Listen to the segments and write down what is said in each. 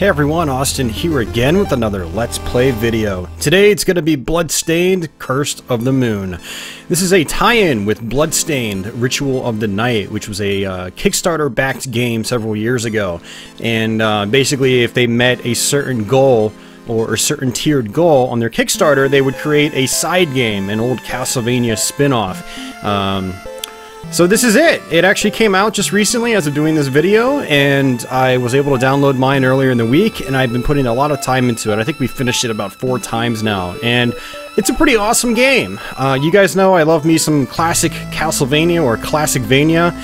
Hey everyone, Austin here again with another Let's Play video. Today it's going to be Bloodstained, Curse of the Moon. This is a tie-in with Bloodstained, Ritual of the Night, which was a Kickstarter-backed game several years ago. And basically, if they met a certain goal, or a certain tiered goal on their Kickstarter, they would create a side game, an old Castlevania spin-off. So this is it. It actually came out just recently as of doing this video, and I was able to download mine earlier in the week, and I've been putting a lot of time into it. I think we finished it about 4 times now, and it's a pretty awesome game. You guys know I love me some classic Castlevania or Classicvania,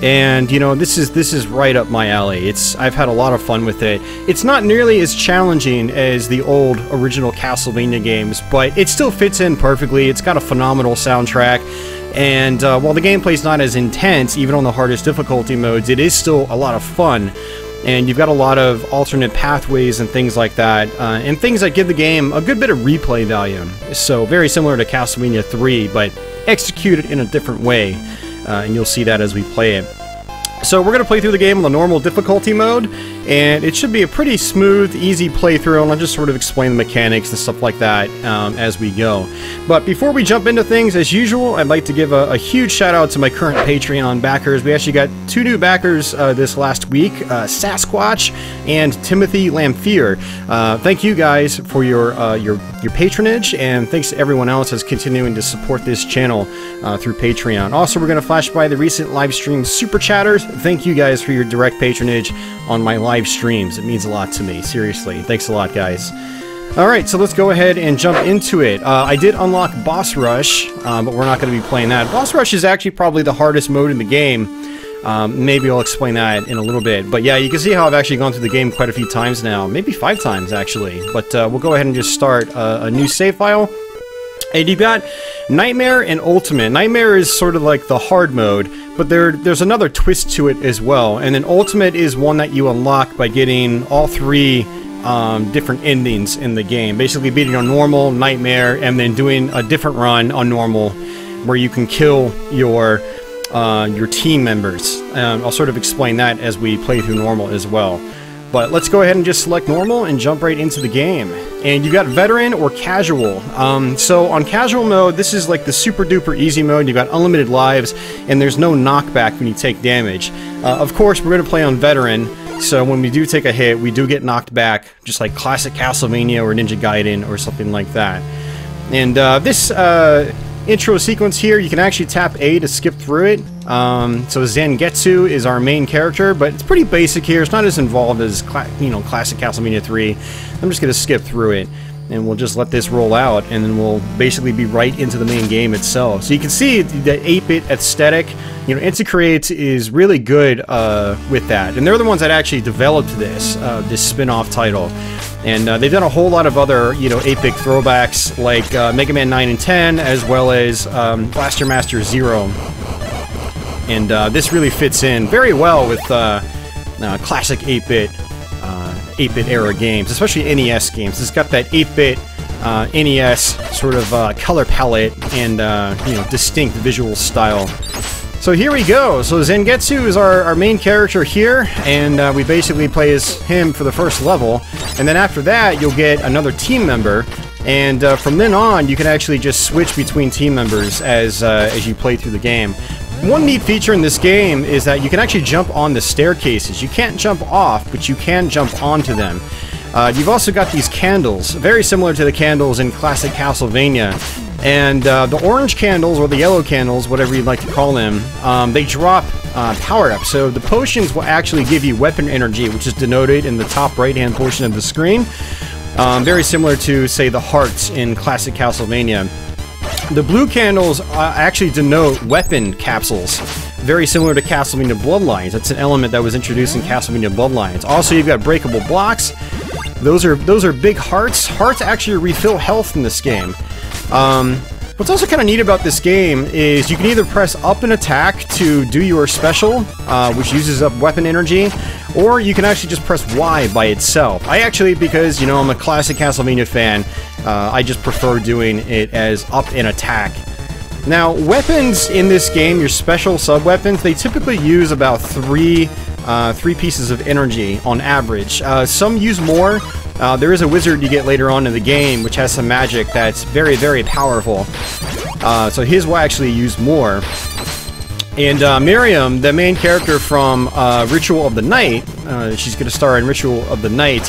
and you know, this is right up my alley. I've had a lot of fun with it. It's not nearly as challenging as the old original Castlevania games, but it still fits in perfectly. It's got a phenomenal soundtrack. And while the gameplay's not as intense, even on the hardest difficulty modes, it is still a lot of fun. And you've got a lot of alternate pathways and things like that, and things that give the game a good bit of replay value. So very similar to Castlevania 3, but executed in a different way, and you'll see that as we play it. So we're going to play through the game on the normal difficulty mode, and it should be a pretty smooth, easy playthrough, and I'll just sort of explain the mechanics and stuff like that as we go. But before we jump into things, as usual, I'd like to give a huge shout out to my current Patreon backers. We actually got 2 new backers this last week, Sasquatch and Timothy Lamphere. Thank you guys for your patronage, and thanks to everyone else who's continuing to support this channel through Patreon. Also, we're going to flash by the recent live stream super chatters. Thank you guys for your direct patronage on my live streams. It means a lot to me, seriously. Thanks a lot, guys. Alright, so let's go ahead and jump into it. I did unlock Boss Rush, but we're not going to be playing that. Boss Rush is actually probably the hardest mode in the game. Maybe I'll explain that in a little bit. But yeah, you can see how I've actually gone through the game quite a few times now. Maybe 5 times, actually. But we'll go ahead and just start a new save file. And you've got Nightmare and Ultimate. Nightmare is sort of like the hard mode, but there's another twist to it as well. And then Ultimate is one that you unlock by getting all 3 different endings in the game. Basically beating on normal, Nightmare, and then doing a different run on normal where you can kill your team members. I'll sort of explain that as we play through normal as well. But let's go ahead and just select normal and jump right into the game. And you've got veteran or casual. So on casual mode, this is like the super duper easy mode. You've got unlimited lives, and there's no knockback when you take damage. Of course, we're going to play on veteran, so when we do take a hit, we do get knocked back, just like classic Castlevania or Ninja Gaiden or something like that. And this intro sequence here, you can actually tap A to skip through it. So Zangetsu is our main character, but it's pretty basic here. It's not as involved as classic Castlevania 3. I'm just going to skip through it, and we'll just let this roll out, and then we'll basically be right into the main game itself. So you can see the 8-bit aesthetic. You know, Intercreate is really good with that, and they're the ones that actually developed this spin-off title. And they've done a whole lot of other, 8-bit throwbacks, like Mega Man 9 and 10, as well as Blaster Master 0. And this really fits in very well with classic 8-bit era games, especially NES games. It's got that 8-bit NES sort of color palette and distinct visual style. So here we go. So Zangetsu is our main character here, and we basically play as him for the first level. And then after that, you'll get another team member, and from then on, you can actually just switch between team members as you play through the game. One neat feature in this game is that you can actually jump on the staircases. You can't jump off, but you can jump onto them. You've also got these candles, very similar to the candles in classic Castlevania. And the orange candles, or the yellow candles, whatever you'd like to call them, they drop power-ups. So the potions will actually give you weapon energy, which is denoted in the top right-hand portion of the screen. Very similar to, say, the hearts in classic Castlevania. The blue candles actually denote weapon capsules, very similar to Castlevania Bloodlines. That's an element that was introduced in Castlevania Bloodlines. Also, you've got breakable blocks. Those are big hearts. Hearts actually refill health in this game. What's also kind of neat about this game is you can either press up and attack to do your special, which uses up weapon energy, or you can actually just press Y by itself. I actually, because, I'm a classic Castlevania fan, I just prefer doing it as up and attack. Now, weapons in this game, your special sub-weapons, they typically use about 3 3 pieces of energy on average. Some use more. There is a wizard you get later on in the game which has some magic that's very, very powerful. So his will actually use more. And Miriam, the main character from Ritual of the Night, she's going to star in Ritual of the Night.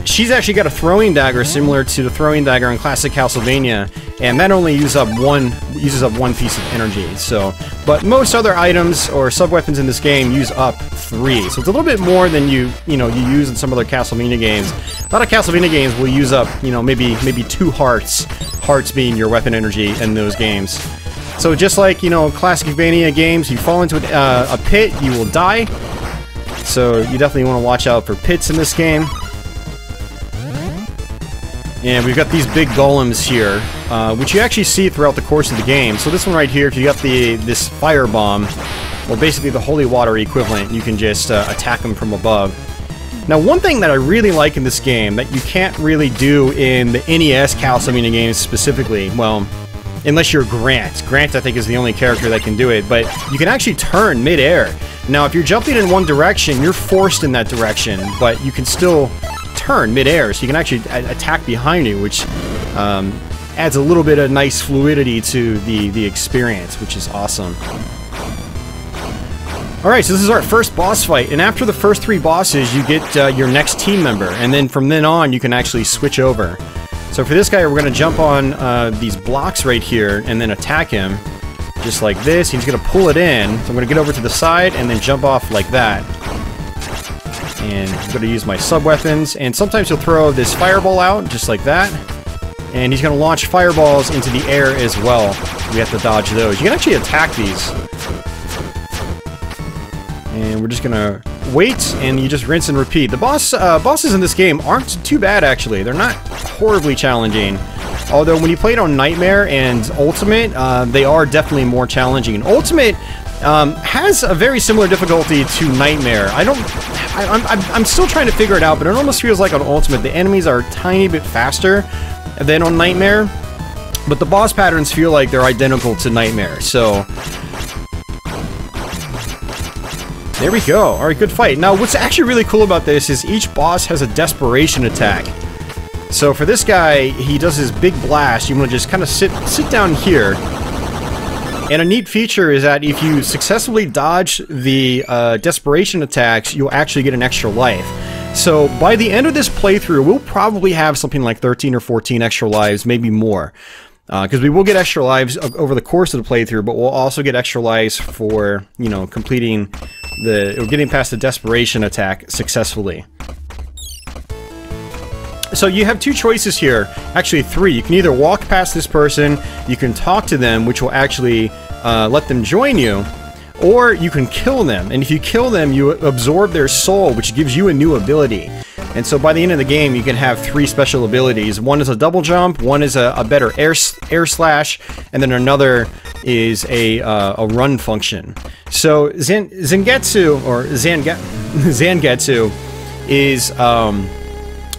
She's actually got a throwing dagger similar to the throwing dagger in classic Castlevania, and that only uses up one piece of energy. So, but most other items or sub-weapons in this game use up 3. So it's a little bit more than you use in some other Castlevania games. A lot of Castlevania games will use up, maybe 2 hearts. Hearts being your weapon energy in those games. So just like, classic Castlevania games, you fall into a pit, you will die. So you definitely want to watch out for pits in this game. And we've got these big golems here, which you actually see throughout the course of the game. So this one right here, if you got this fire bomb, or basically the holy water equivalent, you can just attack them from above. Now, one thing that I really like in this game that you can't really do in the NES Castlevania games specifically, well, unless you're Grant. Grant, I think, is the only character that can do it, but you can actually turn mid-air. Now, if you're jumping in one direction, you're forced in that direction, but you can still turn mid-air, so you can actually attack behind you, which adds a little bit of nice fluidity to the experience, which is awesome. Alright, so this is our first boss fight, and after the first 3 bosses, you get your next team member, and then from then on, you can actually switch over. So for this guy, we're going to jump on these blocks right here, and then attack him, just like this. He's going to pull it in, so I'm going to get over to the side, and then jump off like that. And I'm going to use my sub-weapons, and sometimes he'll throw this fireball out, just like that. And he's going to launch fireballs into the air as well. We have to dodge those. You can actually attack these. And we're just going to wait, and you just rinse and repeat. The bosses in this game aren't too bad, actually. They're not horribly challenging. Although when you play it on Nightmare and Ultimate, they are definitely more challenging. Ultimate has a very similar difficulty to Nightmare. I'm still trying to figure it out, but it almost feels like on Ultimate the enemies are a tiny bit faster than on Nightmare, but the boss patterns feel like they're identical to Nightmare. So there we go. Alright, good fight. Now, what's actually really cool about this is each boss has a desperation attack. So for this guy, he does his big blast. You want to just kind of sit down here. And a neat feature is that if you successfully dodge the desperation attacks, you'll actually get an extra life. So by the end of this playthrough, we'll probably have something like 13 or 14 extra lives, maybe more. Because we will get extra lives over the course of the playthrough, but we'll also get extra lives for, completing getting past the desperation attack successfully. So you have 2 choices here, actually 3. You can either walk past this person, you can talk to them, which will actually let them join you, or you can kill them. And if you kill them, you absorb their soul, which gives you a new ability. And so by the end of the game, you can have 3 special abilities. One is a double jump, one is a better air slash, and then another is a run function. So Zangetsu is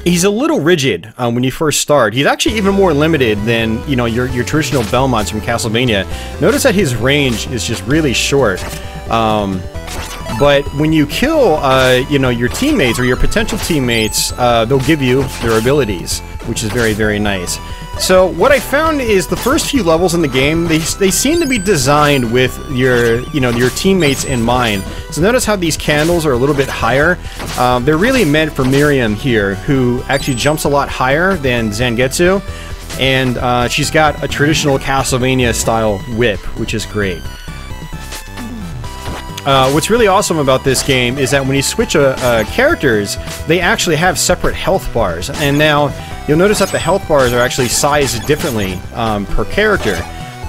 he's a little rigid when you first start. He's actually even more limited than your traditional Belmonts from Castlevania. Notice that his range is just really short. But when you kill, your teammates or your potential teammates, they'll give you their abilities, which is very, very nice. So what I found is the first few levels in the game, they seem to be designed with your teammates in mind. So notice how these candles are a little bit higher. They're really meant for Miriam here, who actually jumps a lot higher than Zangetsu, and she's got a traditional Castlevania style whip, which is great. What's really awesome about this game is that when you switch characters, they actually have separate health bars. And now, you'll notice that the health bars are actually sized differently per character.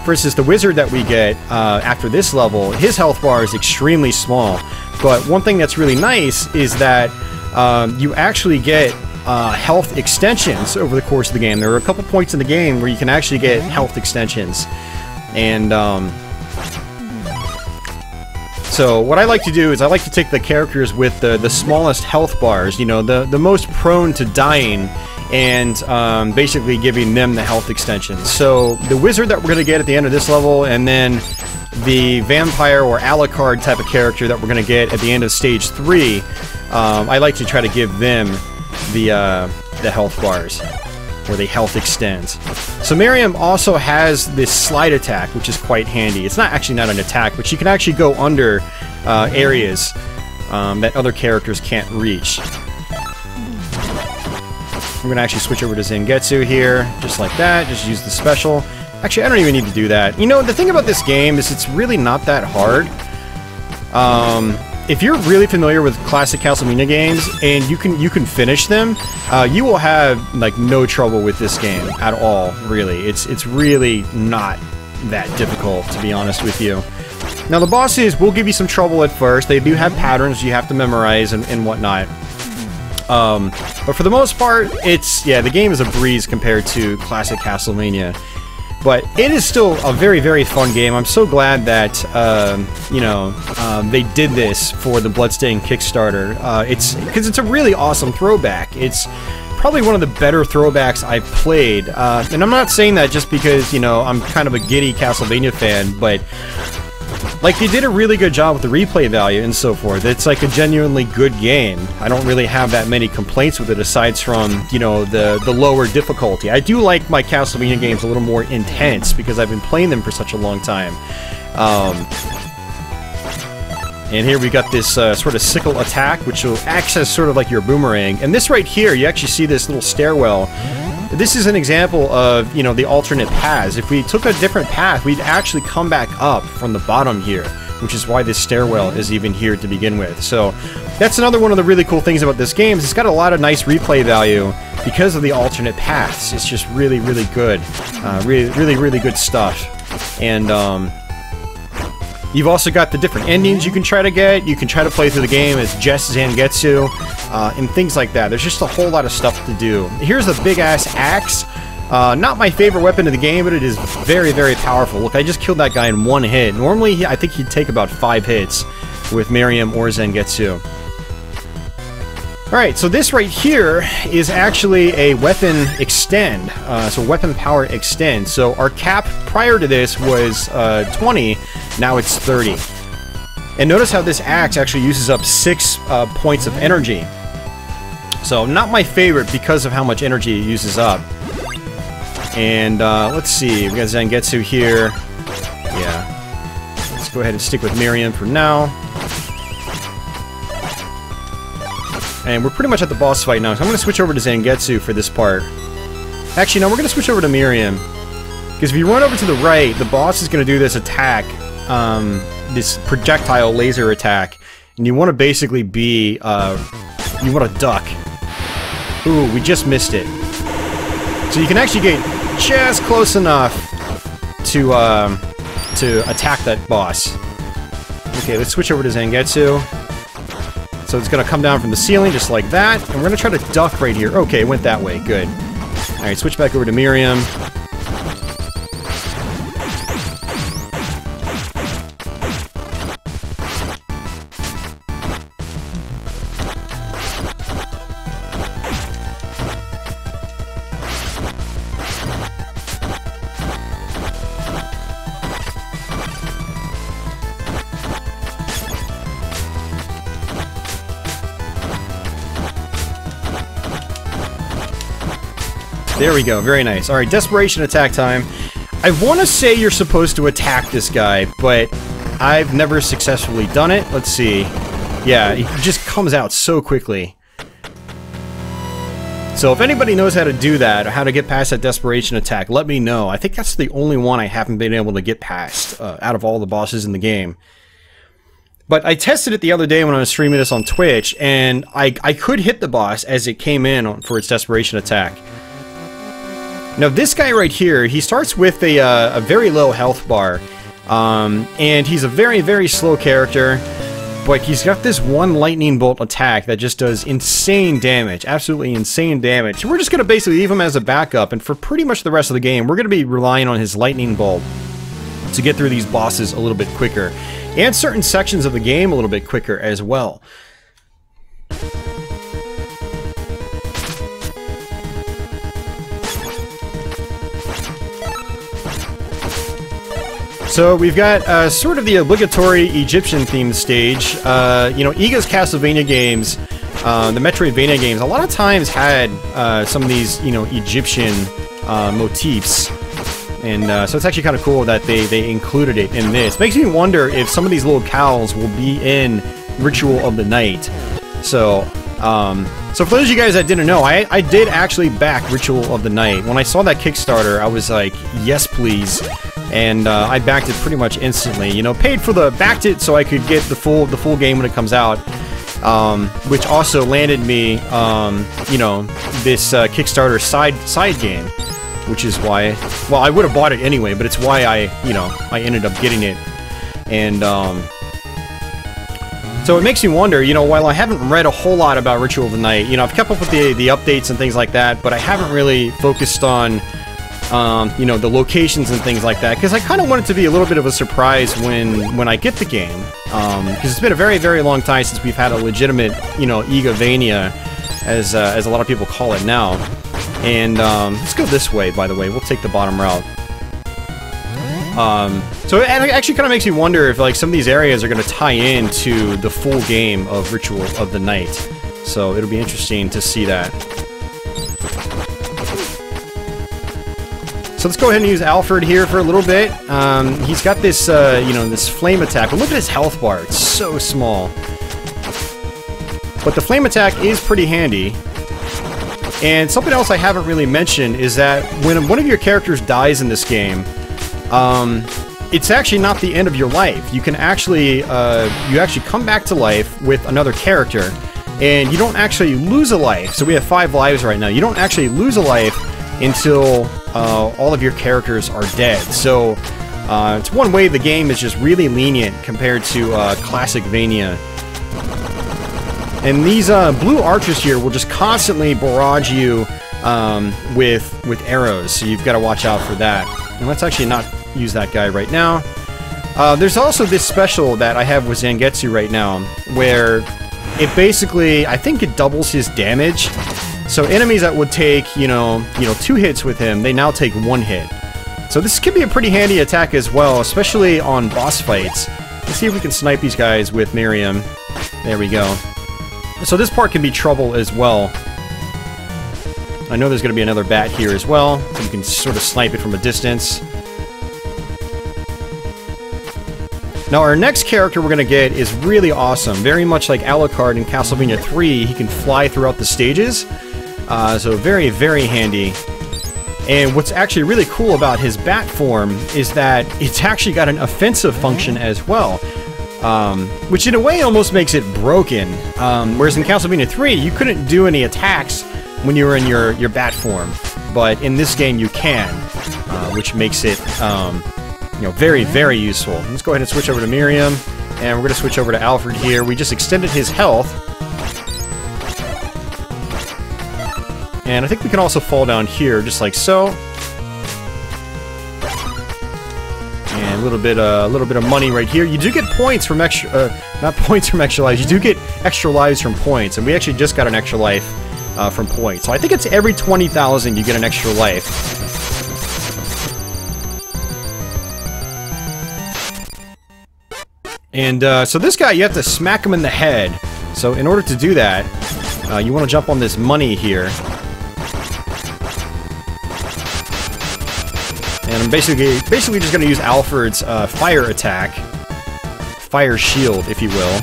For instance, the wizard that we get after this level, his health bar is extremely small. But one thing that's really nice is that you actually get health extensions over the course of the game. There are a couple points in the game where you can actually get health extensions. And so what I like to do is I like to take the characters with the smallest health bars, the most prone to dying, and basically giving them the health extensions. So the wizard that we're going to get at the end of this level, and then the vampire or Alucard type of character that we're going to get at the end of stage 3, I like to try to give them the health bars, or the health extends. So Miriam also has this slide attack, which is quite handy. It's not an attack, but she can actually go under areas that other characters can't reach. I'm going to actually switch over to Zangetsu here, just like that. Just use the special. Actually, I don't even need to do that. You know, the thing about this game is it's really not that hard. If you're really familiar with classic Castlevania games and you can finish them, you will have like no trouble with this game at all. Really, it's really not that difficult, to be honest with you. Now the bosses will give you some trouble at first. They do have patterns you have to memorize and whatnot. But for the most part, the game is a breeze compared to classic Castlevania. But it is still a very, very fun game. I'm so glad that, they did this for the Bloodstained Kickstarter. Because it's a really awesome throwback. It's probably one of the better throwbacks I've played. And I'm not saying that just because, I'm kind of a giddy Castlevania fan, but like, they did a really good job with the replay value and so forth. It's like a genuinely good game. I don't really have that many complaints with it aside from, the lower difficulty. I do like my Castlevania games a little more intense because I've been playing them for such a long time. And here we got this sort of sickle attack, which will act as sort of like your boomerang. And this right here, you actually see this little stairwell. This is an example of, the alternate paths. If we took a different path, we'd actually come back up from the bottom here, which is why this stairwell is even here to begin with. So that's another one of the really cool things about this game. Is it's got a lot of nice replay value because of the alternate paths. It's just really, really good. Really good stuff. And you've also got the different endings you can try to get. You can try to play through the game as just Zangetsu, and things like that. There's just a whole lot of stuff to do. Here's a big-ass axe. Not my favorite weapon in the game, but it is very, very powerful. Look, I just killed that guy in one hit. Normally, I think he'd take about 5 hits with Miriam or Zangetsu. Alright, so this right here is actually a weapon extend. So weapon power extend. So our cap prior to this was 20, now it's 30. And notice how this axe actually uses up 6 points of energy. So not my favorite because of how much energy it uses up. And let's see, we got Zangetsu here. Yeah. Let's go ahead and stick with Miriam for now. And we're pretty much at the boss fight now, so I'm going to switch over to Zangetsu for this part. Actually, no, we're going to switch over to Miriam. Because if you run over to the right, the boss is going to do this attack, this projectile laser attack, and you want to basically be, you want to duck. Ooh, we just missed it. So you can actually get just close enough to attack that boss. Okay, let's switch over to Zangetsu. So it's going to come down from the ceiling just like that, and we're going to try to duck right here. Okay, it went that way. Good. Alright, switch back over to Miriam. There we go, very nice. Alright, desperation attack time. I want to say you're supposed to attack this guy, but I've never successfully done it. Let's see. Yeah, it just comes out so quickly. So if anybody knows how to do that, or how to get past that desperation attack, let me know. I think that's the only one I haven't been able to get past out of all the bosses in the game. But I tested it the other day when I was streaming this on Twitch, and I could hit the boss as it came in for its desperation attack. Now this guy right here, he starts with a very low health bar, and he's a very, very slow character, but he's got this one lightning bolt attack that just does insane damage, absolutely insane damage. We're just going to basically leave him as a backup, and for pretty much the rest of the game, we're going to be relying on his lightning bolt to get through these bosses a little bit quicker, and certain sections of the game a little bit quicker as well. So we've got sort of the obligatory Egyptian-themed stage. You know, Iga's Castlevania games, the Metroidvania games, a lot of times had some of these, you know, Egyptian motifs. And so it's actually kind of cool that they included it in this. Makes me wonder if some of these little cows will be in Ritual of the Night. So, so for those of you guys that didn't know, I did actually back Ritual of the Night. When I saw that Kickstarter, I was like, yes please. And I backed it pretty much instantly. You know, backed it so I could get the full game when it comes out. Which also landed me, you know, this Kickstarter side game, which is why, well, I would have bought it anyway, but it's why I ended up getting it. And so it makes me wonder, you know, while I haven't read a whole lot about Ritual of the Night, you know, I've kept up with the updates and things like that, but I haven't really focused on you know, the locations and things like that, because I kind of want it to be a little bit of a surprise when I get the game, because it's been a very, very long time since we've had a legitimate, you know, Igavania, as a lot of people call it now. And let's go this way, by the way. We'll take the bottom route. So it actually kind of makes me wonder if, like, some of these areas are going to tie into the full game of Ritual of the Night. So it'll be interesting to see that. So let's go ahead and use Alfred here for a little bit. He's got this, you know, this flame attack. But look at his health bar. It's so small. But the flame attack is pretty handy. And something else I haven't really mentioned is that when one of your characters dies in this game, it's actually not the end of your life. You can actually, you actually come back to life with another character. And you don't actually lose a life. So we have 5 lives right now. You don't actually lose a life until all of your characters are dead. So it's one way the game is just really lenient compared to classic Vania. And these blue archers here will just constantly barrage you with arrows, so you've got to watch out for that. And let's actually not use that guy right now. There's also this special that I have with Zangetsu right now, where it basically, I think it doubles his damage. So enemies that would take, you know, 2 hits with him, they now take 1 hit. So this could be a pretty handy attack as well, especially on boss fights. Let's see if we can snipe these guys with Miriam. There we go. So this part can be trouble as well. I know there's going to be another bat here as well, so you can sort of snipe it from a distance. Now our next character we're going to get is really awesome. Very much like Alucard in Castlevania 3, he can fly throughout the stages. So very, very handy. And what's actually really cool about his bat form is that it's actually got an offensive function as well. Which in a way almost makes it broken. Whereas in Castlevania 3, you couldn't do any attacks when you were in your bat form. But in this game you can, which makes it you know, very, very useful. Let's go ahead and switch over to Miriam. And we're going to switch over to Alfred here. We just extended his health. And I think we can also fall down here, just like so. And a little bit of money right here. You do get points from extra, not points from extra lives. You do get extra lives from points, and we actually just got an extra life from points. So I think it's every 20,000 you get an extra life. And so this guy, you have to smack him in the head. So in order to do that, you want to jump on this money here. And I'm basically just going to use Alfred's fire attack. Fire shield, if you will.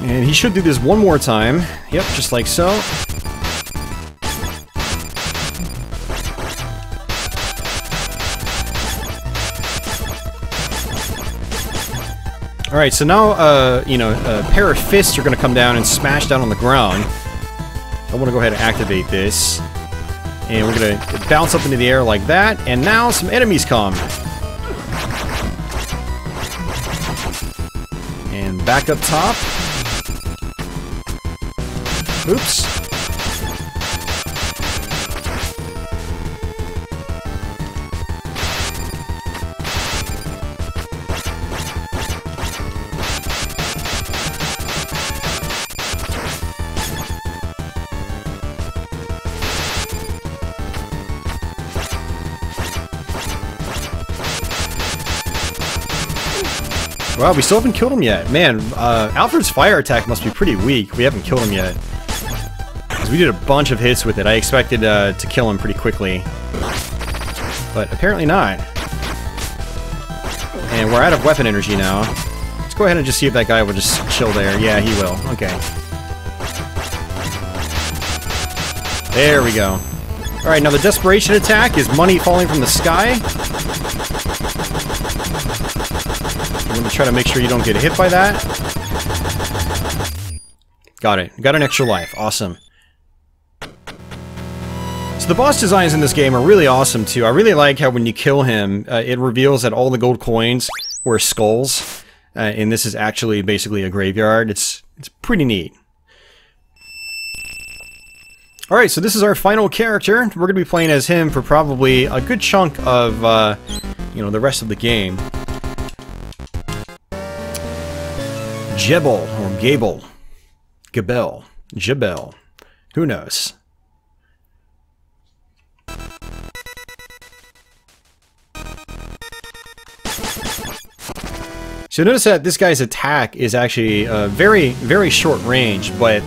And he should do this one more time. Yep, just like so. Alright, so now, you know, a pair of fists are going to come down and smash down on the ground. I want to go ahead and activate this. And we're going to bounce up into the air like that. And now some enemies come. And back up top. Oops. Wow, we still haven't killed him yet. Man, Alfred's fire attack must be pretty weak. We haven't killed him yet. Because we did a bunch of hits with it. I expected to kill him pretty quickly. But apparently not. And we're out of weapon energy now. Let's go ahead and just see if that guy will just chill there. Yeah, he will. Okay. There we go. Alright, now the desperation attack is money falling from the sky. I'm going to try to make sure you don't get hit by that. Got it. Got an extra life. Awesome. So the boss designs in this game are really awesome too. I really like how when you kill him, it reveals that all the gold coins were skulls. And this is actually basically a graveyard. It's pretty neat. Alright, so this is our final character. We're going to be playing as him for probably a good chunk of, you know, the rest of the game. Jebel, or Gable. Gabel. Jebel. Who knows? So notice that this guy's attack is actually very, very short range, but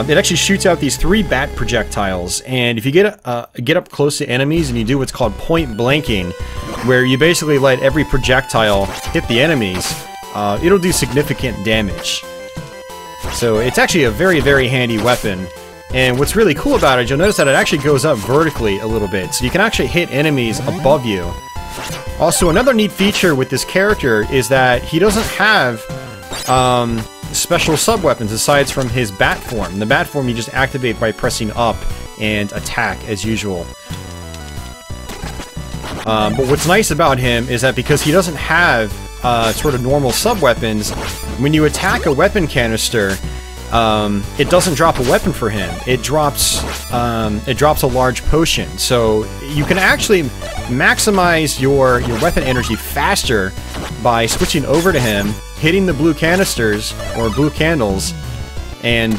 it actually shoots out these 3 bat projectiles, and if you get up close to enemies and you do what's called point blanking, where you basically let every projectile hit the enemies, it'll do significant damage. So it's actually a very, very handy weapon. And what's really cool about it, you'll notice that it actually goes up vertically a little bit, so you can actually hit enemies above you. Also, another neat feature with this character is that he doesn't have special sub-weapons aside from his bat form. The bat form you just activate by pressing up and attack as usual. But what's nice about him is that because he doesn't have sort of normal sub-weapons, when you attack a weapon canister, it doesn't drop a weapon for him. It drops a large potion. So you can actually maximize your weapon energy faster by switching over to him, hitting the blue canisters or blue candles, and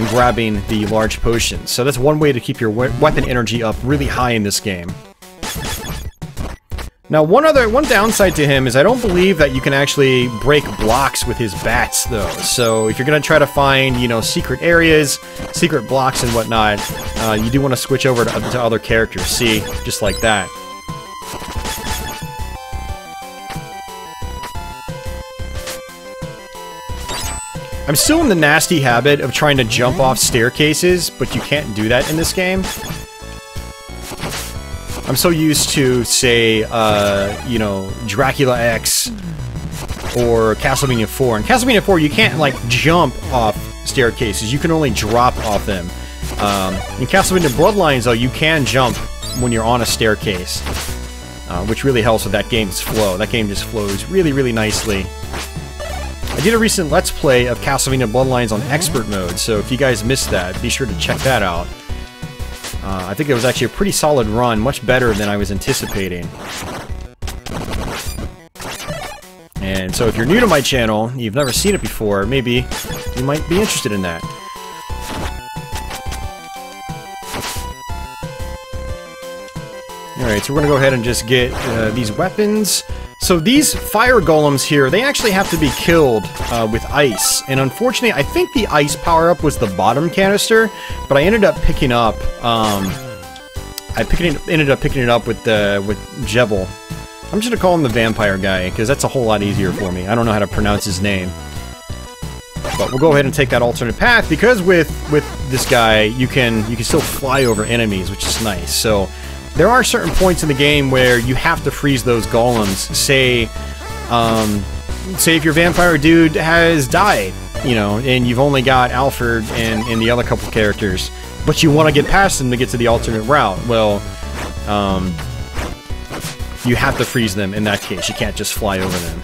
grabbing the large potions. So that's one way to keep your weapon energy up really high in this game. Now, one downside to him is I don't believe that you can actually break blocks with his bats, though. So if you're going to try to find, you know, secret areas, secret blocks and whatnot, you do want to switch over to other characters. See, just like that. I'm still in the nasty habit of trying to jump off staircases, but you can't do that in this game. I'm so used to, say, you know, Dracula X or Castlevania 4. In Castlevania 4, you can't, like, jump off staircases. You can only drop off them. In Castlevania Bloodlines, though, you can jump when you're on a staircase, which really helps with that game's flow. That game just flows really, really nicely. I did a recent Let's Play of Castlevania Bloodlines on Expert Mode, so if you guys missed that, be sure to check that out. I think it was actually a pretty solid run, much better than I was anticipating. And so if you're new to my channel, you've never seen it before, maybe you might be interested in that. Alright, so we're going to go ahead and just get these weapons. So these fire golems here, they actually have to be killed with ice. And unfortunately, I think the ice power-up was the bottom canister, but I ended up picking up, ended up picking it up with Jebel. I'm just going to call him the vampire guy, because that's a whole lot easier for me. I don't know how to pronounce his name. But we'll go ahead and take that alternate path, because with this guy, you can still fly over enemies, which is nice. So there are certain points in the game where you have to freeze those golems. Say if your vampire dude has died, you know, and you've only got Alfred and the other couple characters, but you want to get past them to get to the alternate route. Well, you have to freeze them in that case. You can't just fly over them.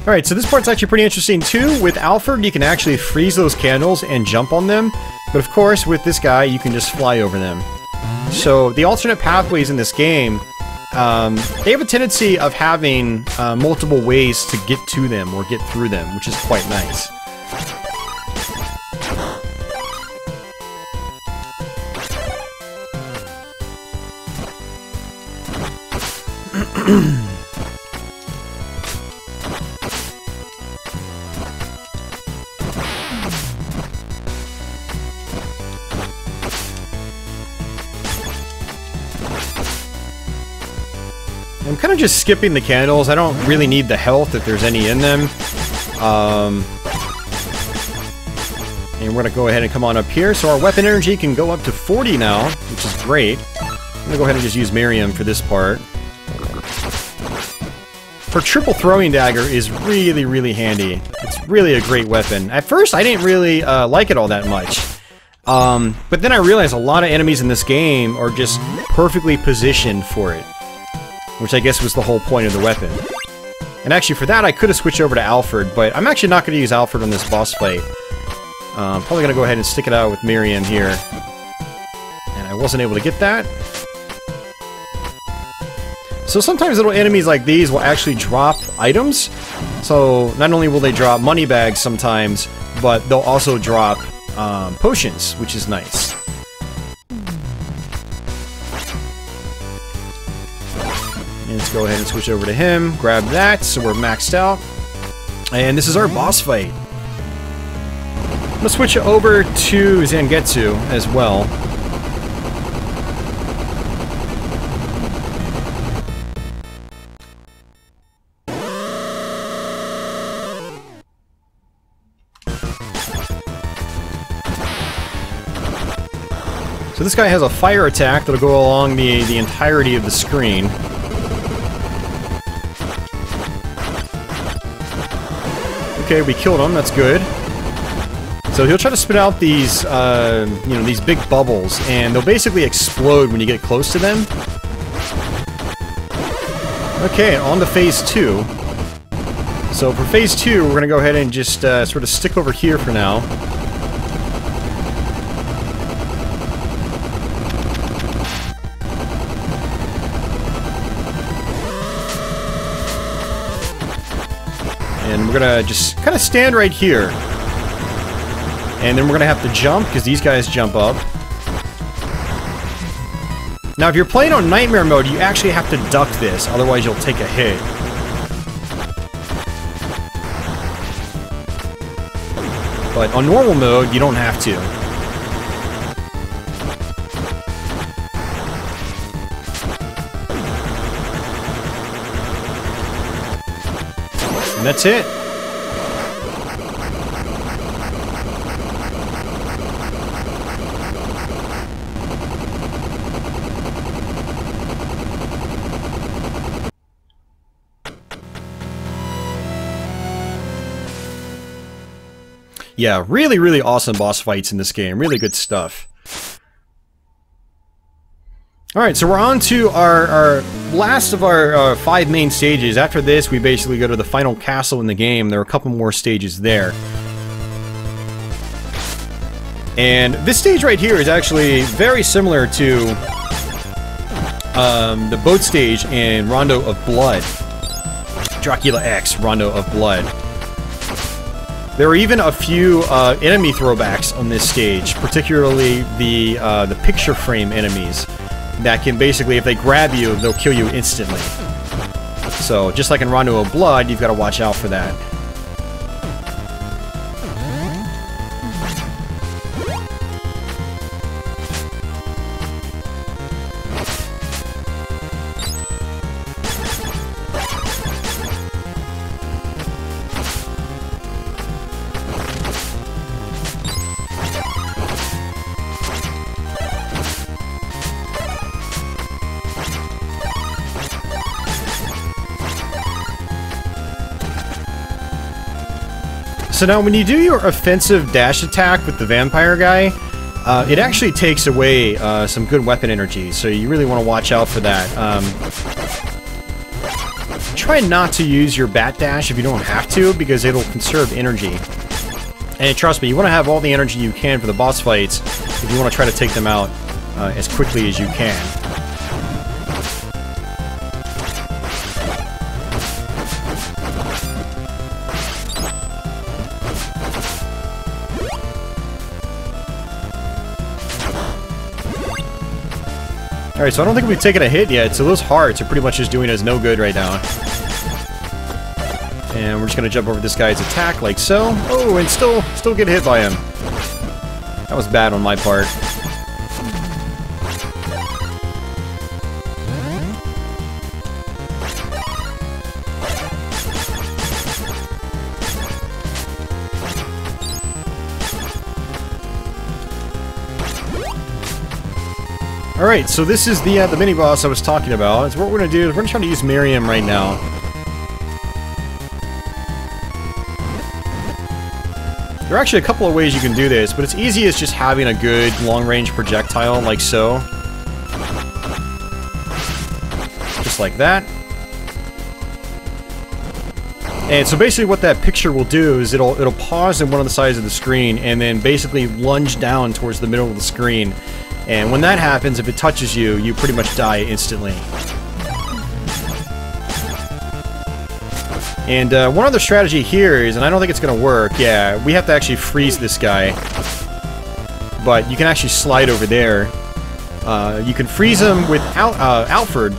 Alright, so this part's actually pretty interesting too. With Alfred, you can actually freeze those candles and jump on them. But of course, with this guy, you can just fly over them. So the alternate pathways in this game, they have a tendency of having multiple ways to get to them or get through them, which is quite nice. I'm kind of just skipping the candles. I don't really need the health if there's any in them. And we're going to go ahead and come on up here. So our weapon energy can go up to 40 now, which is great. I'm going to go ahead and just use Miriam for this part. Her triple throwing dagger is really, really handy. It's really a great weapon. At first, I didn't really like it all that much. But then I realized a lot of enemies in this game are just perfectly positioned for it. Which I guess was the whole point of the weapon. And actually for that I could have switched over to Alfred, but I'm actually not going to use Alfred on this boss fight. Probably going to go ahead and stick it out with Miriam here. And I wasn't able to get that. So sometimes little enemies like these will actually drop items. So not only will they drop money bags sometimes, but they'll also drop potions, which is nice. And let's go ahead and switch over to him, grab that, so we're maxed out. And this is our boss fight. I'm going to switch over to Zangetsu as well. So this guy has a fire attack that'll go along the entirety of the screen. Okay, we killed him. That's good. So he'll try to spit out these, you know, these big bubbles, and they'll basically explode when you get close to them. Okay, on to phase 2. So for phase 2, we're gonna go ahead and just sort of stick over here for now. And we're gonna just kind of stand right here. And then we're gonna have to jump, because these guys jump up. Now if you're playing on Nightmare mode, you actually have to duck this, otherwise you'll take a hit. But on normal mode, you don't have to. And that's it. Yeah, really, really awesome boss fights in this game. Really good stuff. Alright, so we're on to our last of our 5 main stages. After this, we basically go to the final castle in the game. There are a couple more stages there. And this stage right here is actually very similar to the boat stage in Rondo of Blood. Dracula X, Rondo of Blood. There are even a few enemy throwbacks on this stage, particularly the picture frame enemies that can basically, if they grab you, they'll kill you instantly. So, just like in Rondo of Blood, you've got to watch out for that. So now when you do your offensive dash attack with the vampire guy, it actually takes away some good weapon energy, so you really want to watch out for that. Try not to use your bat dash if you don't have to, because it'll conserve energy. And trust me, you want to have all the energy you can for the boss fights if you want to try to take them out as quickly as you can. Alright, so I don't think we've taken a hit yet, so those hearts are pretty much just doing us no good right now. And we're just gonna jump over this guy's attack like so. Oh, and still get hit by him. That was bad on my part. Alright, so this is the mini-boss I was talking about. So what we're going to do is we're going to try to use Miriam right now. There are actually a couple of ways you can do this, but it's easiest just having a good long-range projectile like so. Just like that. And so basically what that picture will do is it'll pause in one of the sides of the screen and then basically lunge down towards the middle of the screen. And when that happens, if it touches you, you pretty much die instantly. And one other strategy here is, and I don't think it's going to work, yeah, we have to actually freeze this guy. But you can actually slide over there. You can freeze him with Alfred,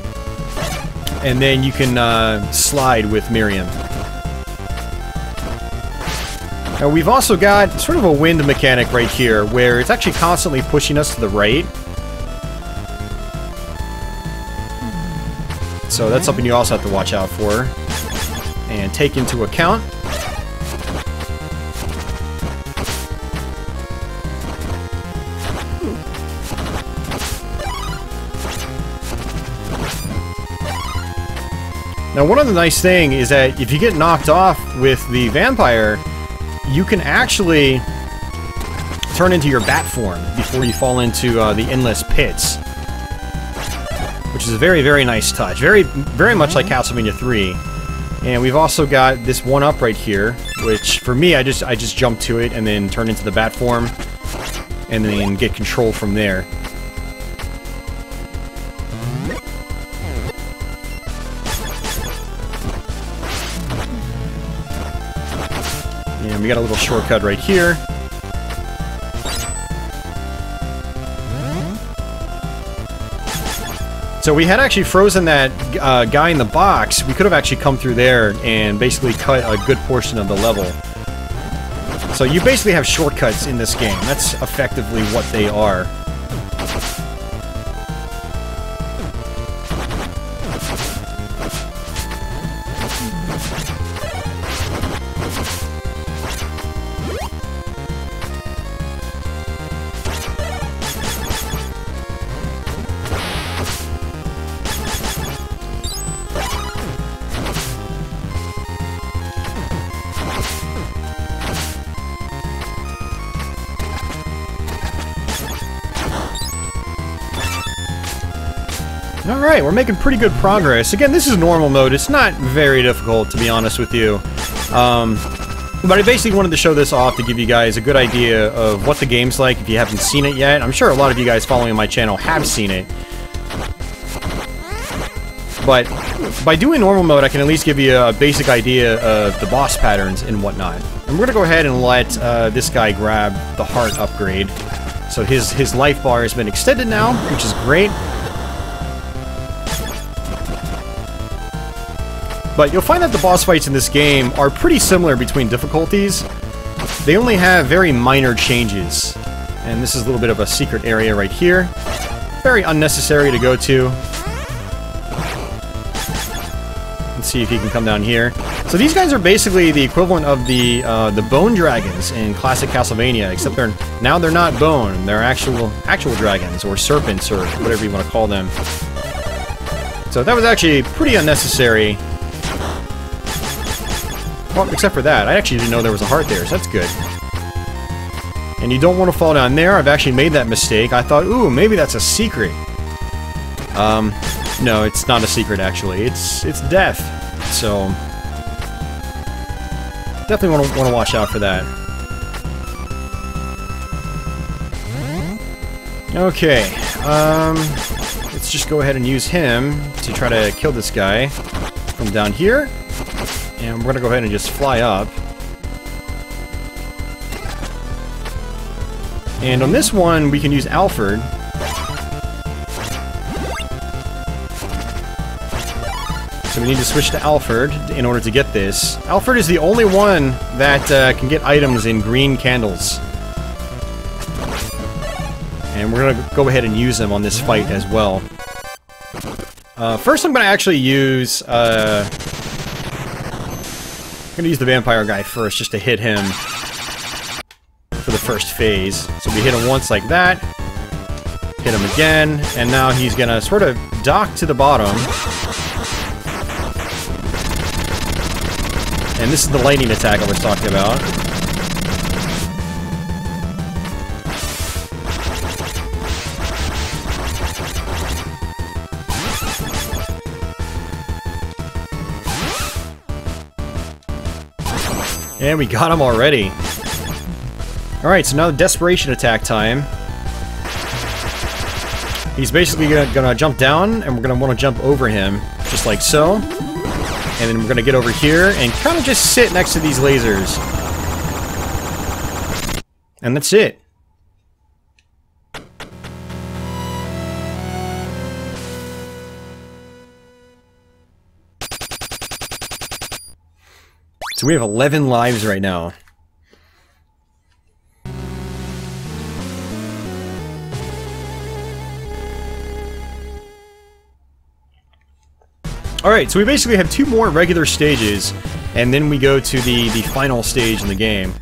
and then you can slide with Miriam. Now we've also got sort of a wind mechanic right here, where it's actually constantly pushing us to the right. So that's something you also have to watch out for and take into account. Now one other nice thing is that if you get knocked off with the vampire, you can actually turn into your bat form before you fall into the endless pits, which is a very, very nice touch. Very, very much like Castlevania 3. And we've also got this one up right here, which for me, I just jump to it and then turn into the bat form, and then get control from there. And we got a little shortcut right here. So we had actually frozen that guy in the box. We could have actually come through there and basically cut a good portion of the level. So you basically have shortcuts in this game. That's effectively what they are. Alright, we're making pretty good progress. Again, this is normal mode. It's not very difficult, to be honest with you. But I basically wanted to show this off to give you guys a good idea of what the game's like if you haven't seen it yet. I'm sure a lot of you guys following my channel have seen it. But by doing normal mode, I can at least give you a basic idea of the boss patterns and whatnot. And we're going to go ahead and let this guy grab the heart upgrade. So his life bar has been extended now, which is great. But you'll find that the boss fights in this game are pretty similar between difficulties. They only have very minor changes. And this is a little bit of a secret area right here. Very unnecessary to go to. Let's see if he can come down here. So these guys are basically the equivalent of the bone dragons in classic Castlevania, except they're not bone. They're actual dragons, or serpents, or whatever you want to call them. So that was actually pretty unnecessary. Well, except for that. I actually didn't know there was a heart there, so that's good. And you don't want to fall down there. I've actually made that mistake. I thought, ooh, maybe that's a secret. No, it's not a secret, actually. It's death. So definitely want to watch out for that. Okay, let's just go ahead and use him to try to kill this guy from down here. And we're going to go ahead and just fly up. And on this one, we can use Alfred. So we need to switch to Alfred in order to get this. Alfred is the only one that can get items in green candles. And we're going to go ahead and use them on this fight as well. First I'm going to actually use... I'm going to use the vampire guy first, just to hit him for the first phase. So we hit him once like that. Hit him again. And now he's going to sort of dock to the bottom. And this is the lightning attack I was talking about. And we got him already. Alright, so now the desperation attack time. He's basically gonna jump down, and we're gonna want to jump over him, just like so. And then we're gonna get over here and kind of just sit next to these lasers. And that's it. So we have 11 lives right now. Alright, so we basically have 2 more regular stages, and then we go to the final stage in the game.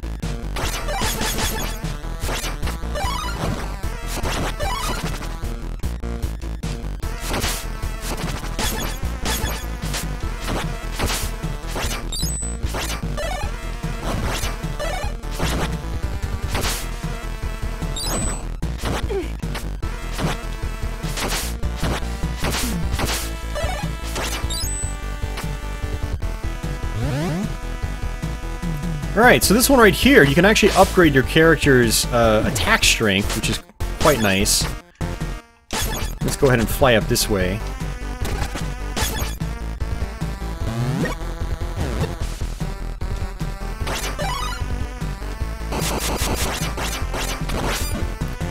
Alright, so this one right here, you can actually upgrade your character's attack strength, which is quite nice. Let's go ahead and fly up this way.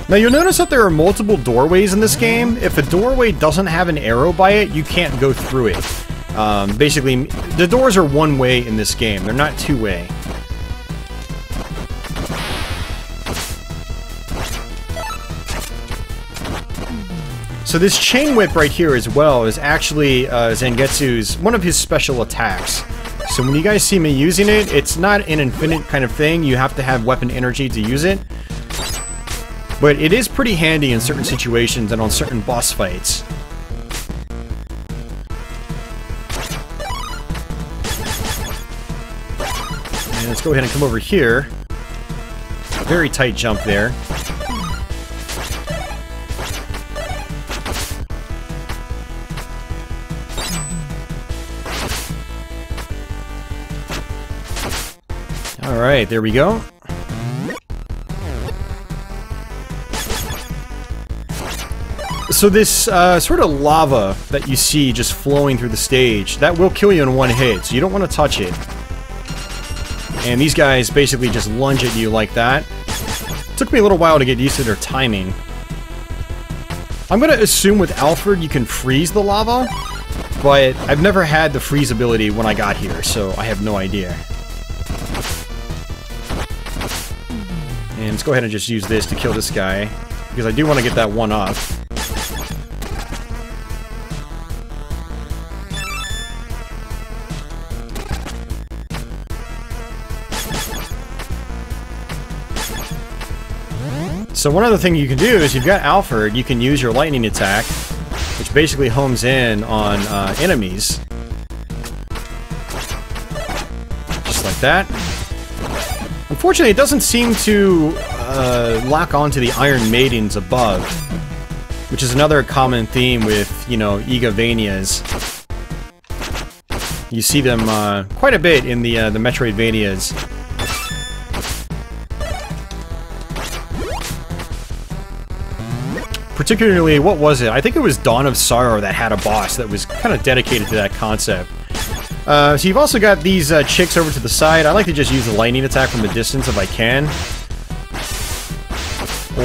Now you'll notice that there are multiple doorways in this game. If a doorway doesn't have an arrow by it, you can't go through it. Basically, the doors are one way in this game, they're not two-way. So this chain whip right here as well is actually Zangetsu's, one of his special attacks. So when you guys see me using it, it's not an infinite kind of thing, you have to have weapon energy to use it. But it is pretty handy in certain situations and on certain boss fights. And let's go ahead and come over here. Very tight jump there. Alright, there we go. So this sort of lava that you see just flowing through the stage, that will kill you in one hit, so you don't want to touch it. And these guys basically just lunge at you like that. It took me a little while to get used to their timing. I'm going to assume with Alfred you can freeze the lava, but I've never had the freeze ability when I got here, so I have no idea. And let's go ahead and just use this to kill this guy, because I do want to get that one up. So one other thing you can do is, you've got Alfred, you can use your lightning attack, which basically homes in on enemies. Just like that. Unfortunately, it doesn't seem to lock onto the Iron Maidens above, which is another common theme with, you know, Igavanias. You see them quite a bit in the Metroidvanias. Particularly, what was it? I think it was Dawn of Sorrow that had a boss that was kind of dedicated to that concept. So you've also got these chicks over to the side. I like to just use the lightning attack from a distance if I can.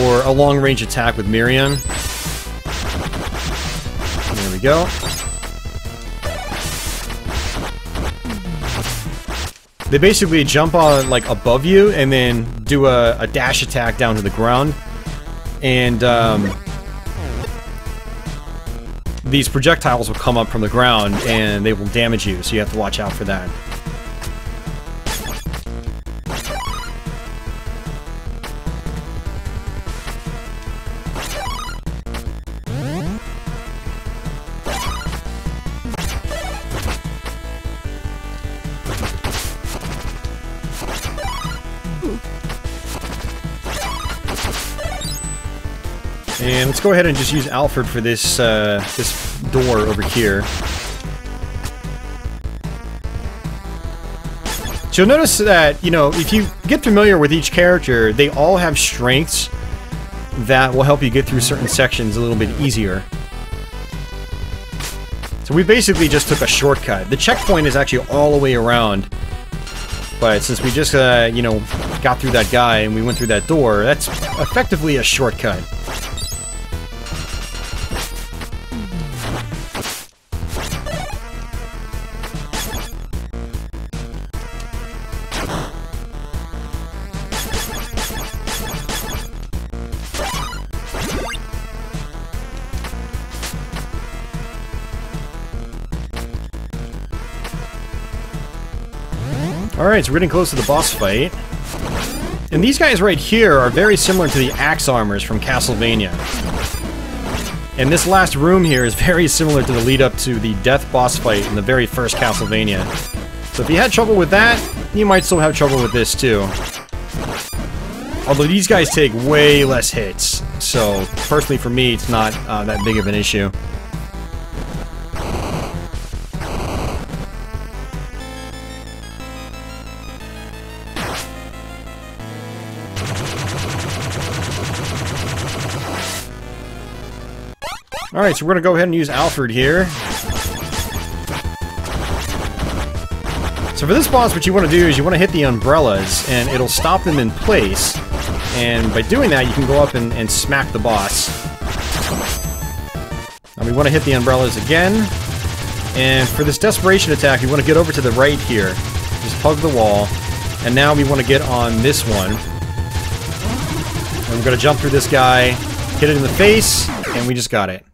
Or a long-range attack with Miriam. There we go. They basically jump on, like, above you and then do a dash attack down to the ground. And, these projectiles will come up from the ground and they will damage you, so you have to watch out for that. And let's go ahead and just use Alfred for this this door over here. So you'll notice that, you know, if you get familiar with each character, they all have strengths that will help you get through certain sections a little bit easier. So we basically just took a shortcut. The checkpoint is actually all the way around. But since we just, you know, got through that guy and we went through that door, that's effectively a shortcut. Alright, so we're getting close to the boss fight. And these guys right here are very similar to the axe armors from Castlevania. And this last room here is very similar to the lead up to the death boss fight in the very first Castlevania. So if you had trouble with that, you might still have trouble with this too. Although these guys take way less hits, so personally for me it's not that big of an issue. Alright, so we're gonna go ahead and use Alfred here. So for this boss, what you want to do is you want to hit the umbrellas, and it'll stop them in place. And by doing that, you can go up and smack the boss. Now we want to hit the umbrellas again. And for this desperation attack, we want to get over to the right here. Just hug the wall. And now we want to get on this one. And we're going to jump through this guy, hit it in the face, and we just got it.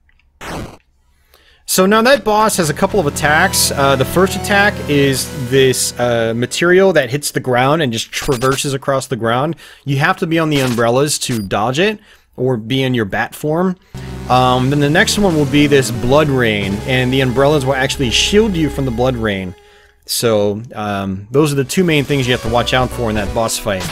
So now that boss has a couple of attacks. The first attack is this material that hits the ground and just traverses across the ground. You have to be on the umbrellas to dodge it, or be in your bat form. Then the next one will be this blood rain, and the umbrellas will actually shield you from the blood rain. So those are the two main things you have to watch out for in that boss fight.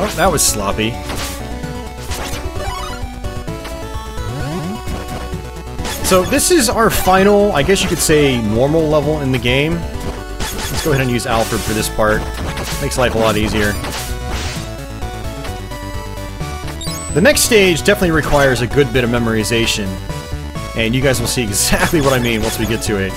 Oh, that was sloppy. So this is our final, I guess you could say, normal level in the game. Let's go ahead and use Alfred for this part. Makes life a lot easier. The next stage definitely requires a good bit of memorization. And you guys will see exactly what I mean once we get to it.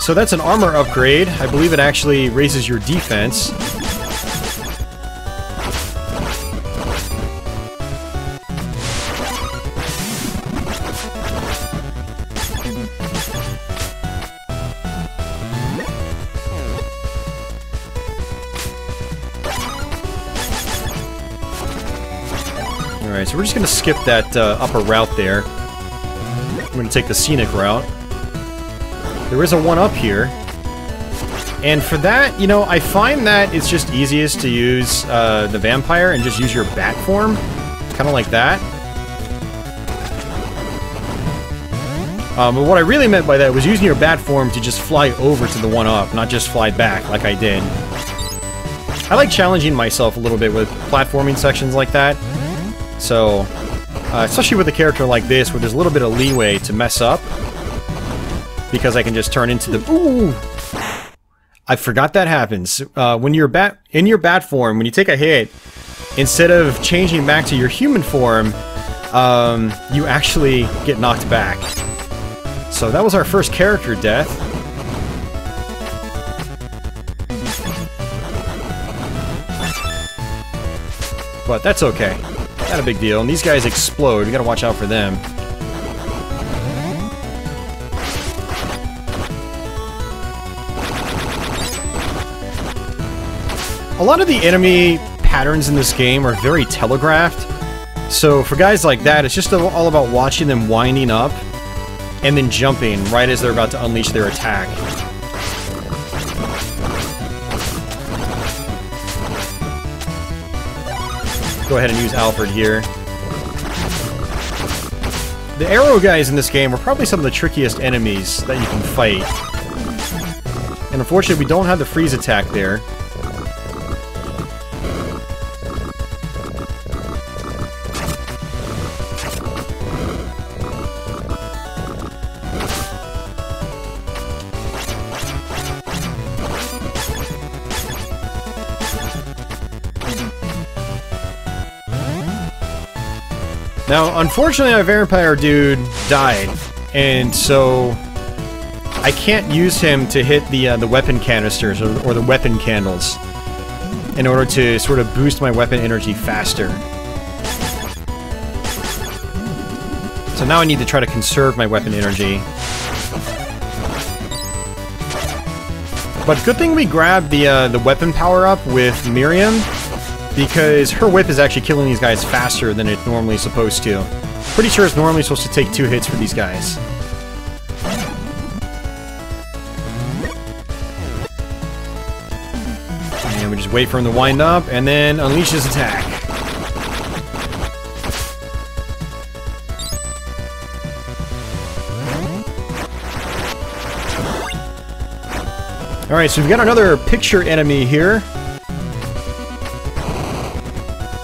So that's an armor upgrade. I believe it actually raises your defense. Alright, so we're just going to skip that upper route there. I'm going to take the scenic route. There is a one-up here. And for that, you know, I find that it's just easiest to use the vampire and just use your bat form. Kind of like that. But what I really meant by that was using your bat form to just fly over to the one-up, not just fly back like I did. I like challenging myself a little bit with platforming sections like that. So, especially with a character like this, where there's a little bit of leeway to mess up. because I can just turn into the... Ooh! I forgot that happens. When you're in your bat form, when you take a hit, instead of changing back to your human form, you actually get knocked back. So that was our first character death. But that's okay. Not a big deal. And these guys explode. We gotta watch out for them. A lot of the enemy patterns in this game are very telegraphed. So for guys like that, it's just all about watching them winding up and then jumping right as they're about to unleash their attack. Go ahead and use Alfred here. The arrow guys in this game are probably some of the trickiest enemies that you can fight. And unfortunately, we don't have the freeze attack there. Now, unfortunately, our vampire dude died, and so I can't use him to hit the weapon canisters or the weapon candles in order to sort of boost my weapon energy faster. So now I need to try to conserve my weapon energy. But good thing we grabbed the weapon power-up with Miriam, because her whip is actually killing these guys faster than it normally is supposed to. Pretty sure it's normally supposed to take 2 hits for these guys. And we just wait for him to wind up, and then unleash his attack. Alright, so we've got another picture enemy here.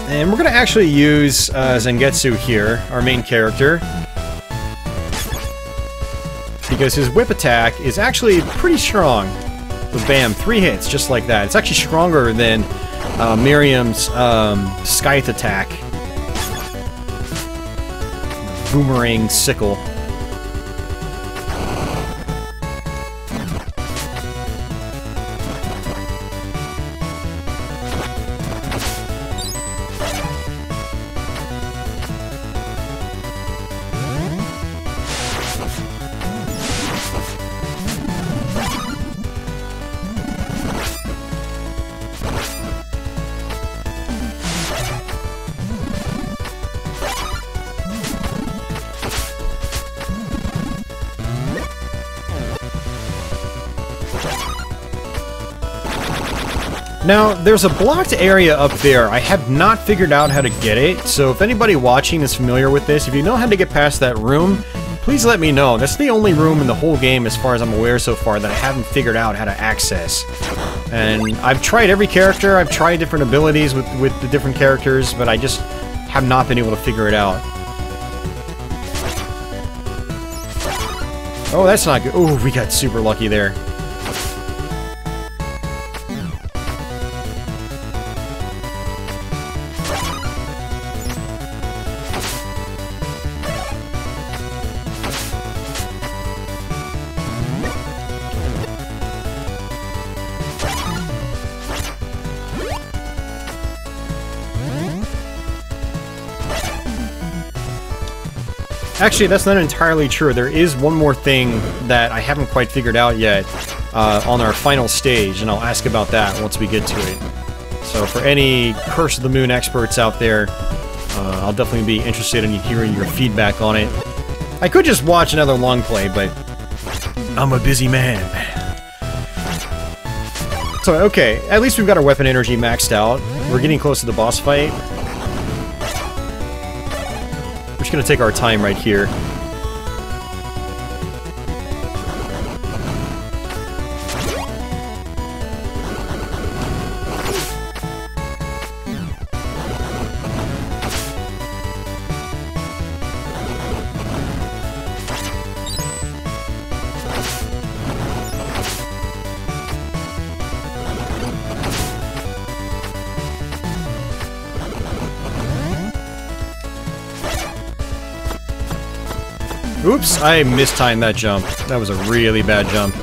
And we're going to actually use Zangetsu here, our main character, because his whip attack is actually pretty strong. So bam, 3 hits, just like that. It's actually stronger than Miriam's Scythe attack. Boomerang sickle. Now, there's a blocked area up there. I have not figured out how to get it, so if anybody watching is familiar with this, if you know how to get past that room, please let me know. That's the only room in the whole game, as far as I'm aware so far, that I haven't figured out how to access. And I've tried every character, I've tried different abilities with the different characters, but I just have not been able to figure it out. Oh, that's not good. Oh, we got super lucky there. Actually, that's not entirely true. There is one more thing that I haven't quite figured out yet on our final stage, and I'll ask about that once we get to it. So for any Curse of the Moon experts out there, I'll definitely be interested in hearing your feedback on it. I could just watch another long play, but I'm a busy man. So, okay, at least we've got our weapon energy maxed out. We're getting close to the boss fight. We're just gonna take our time right here. Oops, I mistimed that jump. That was a really bad jump.